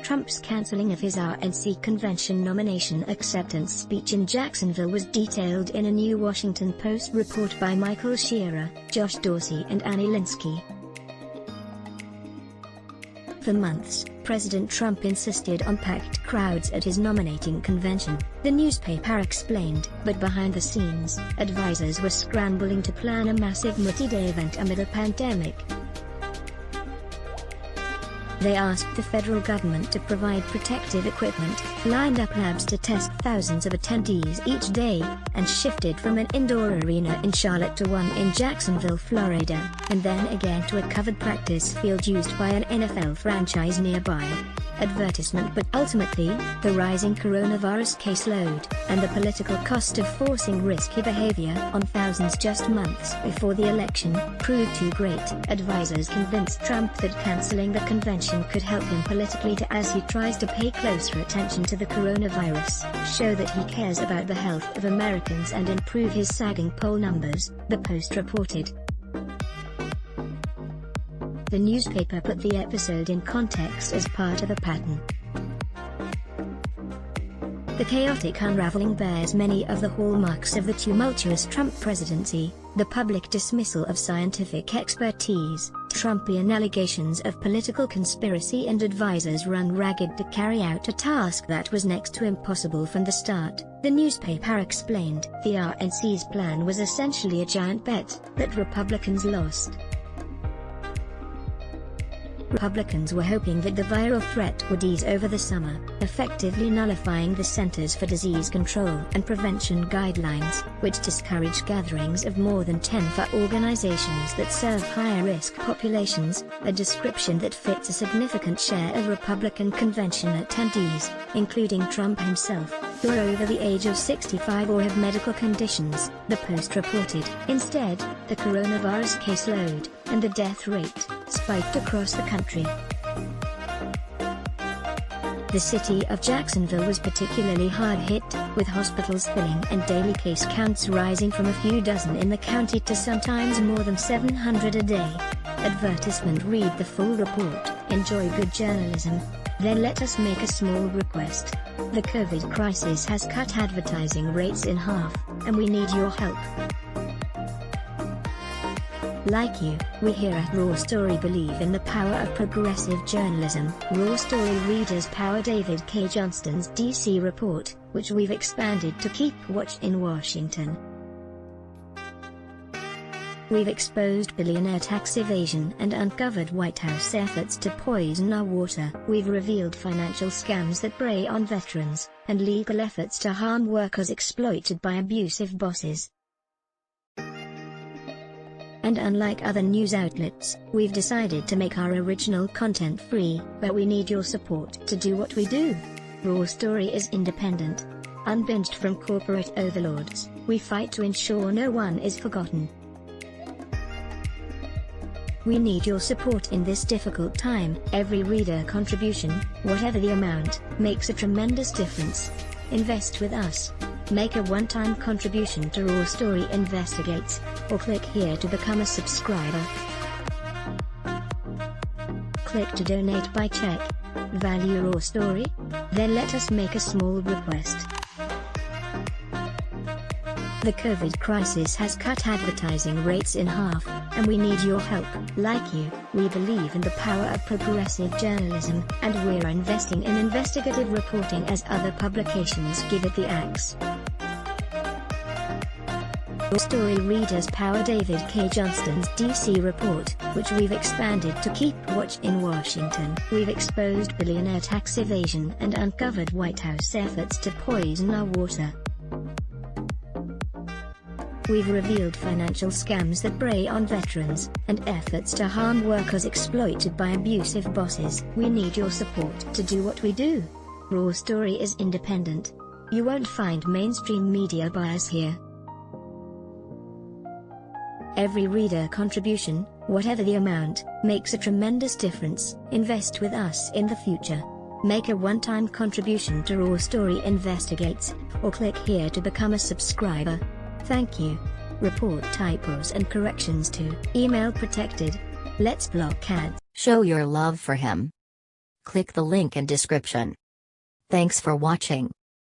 Trump's canceling of his RNC convention nomination acceptance speech in Jacksonville was detailed in a new Washington Post report by Michael Shearer, Josh Dorsey and Annie Linsky. For months, President Trump insisted on packed crowds at his nominating convention, the newspaper explained, but behind the scenes, advisors were scrambling to plan a massive multi-day event amid a pandemic. They asked the federal government to provide protective equipment, lined up labs to test thousands of attendees each day, and shifted from an indoor arena in Charlotte to one in Jacksonville, Florida, and then again to a covered practice field used by an NFL franchise nearby. Advertisement. But ultimately, the rising coronavirus caseload, and the political cost of forcing risky behavior on thousands just months before the election, proved too great. Advisors convinced Trump that canceling the convention could help him politically as he tries to pay closer attention to the coronavirus, show that he cares about the health of Americans and improve his sagging poll numbers, the Post reported. The newspaper put the episode in context as part of a pattern. The chaotic unraveling bears many of the hallmarks of the tumultuous Trump presidency: the public dismissal of scientific expertise, Trumpian allegations of political conspiracy, and advisors run ragged to carry out a task that was next to impossible from the start, the newspaper explained. The RNC's plan was essentially a giant bet that Republicans lost. Republicans were hoping that the viral threat would ease over the summer, effectively nullifying the Centers for Disease Control and Prevention guidelines, which discourage gatherings of more than 10 for organizations that serve higher-risk populations, a description that fits a significant share of Republican convention attendees, including Trump himself, who are over the age of 65 or have medical conditions, the Post reported. Instead, the coronavirus caseload, and the death rate, spiked across the country. The city of Jacksonville was particularly hard hit, with hospitals filling and daily case counts rising from a few dozen in the county to sometimes more than 700 a day. Advertisement. Read the full report. Enjoy good journalism. Then let us make a small request. The COVID crisis has cut advertising rates in half, and we need your help. Like you, we here at Raw Story believe in the power of progressive journalism. Raw Story readers power David K. Johnston's DC report, which we've expanded to Keep Watch in Washington. We've exposed billionaire tax evasion and uncovered White House efforts to poison our water. We've revealed financial scams that prey on veterans, and legal efforts to harm workers exploited by abusive bosses. And unlike other news outlets, we've decided to make our original content free, but we need your support to do what we do. Raw Story is independent. Unbinged from corporate overlords, we fight to ensure no one is forgotten. We need your support in this difficult time. Every reader contribution, whatever the amount, makes a tremendous difference. Invest with us. Make a one-time contribution to Raw Story Investigates, or click here to become a subscriber. Click to donate by check. Value Raw Story? Then let us make a small request. The COVID crisis has cut advertising rates in half, and we need your help. Like you, we believe in the power of progressive journalism, and we're investing in investigative reporting as other publications give it the axe. Raw Story readers power David K. Johnston's DC report, which we've expanded to Keep Watch in Washington. We've exposed billionaire tax evasion and uncovered White House efforts to poison our water. We've revealed financial scams that prey on veterans, and efforts to harm workers exploited by abusive bosses. We need your support to do what we do. Raw Story is independent. You won't find mainstream media bias here. Every reader contribution, whatever the amount, makes a tremendous difference. Invest with us in the future. Make a one-time contribution to Raw Story Investigates, or click here to become a subscriber. Thank you. Report typos and corrections to email protected. Let's block ads. Show your love for him. Click the link in description. Thanks for watching.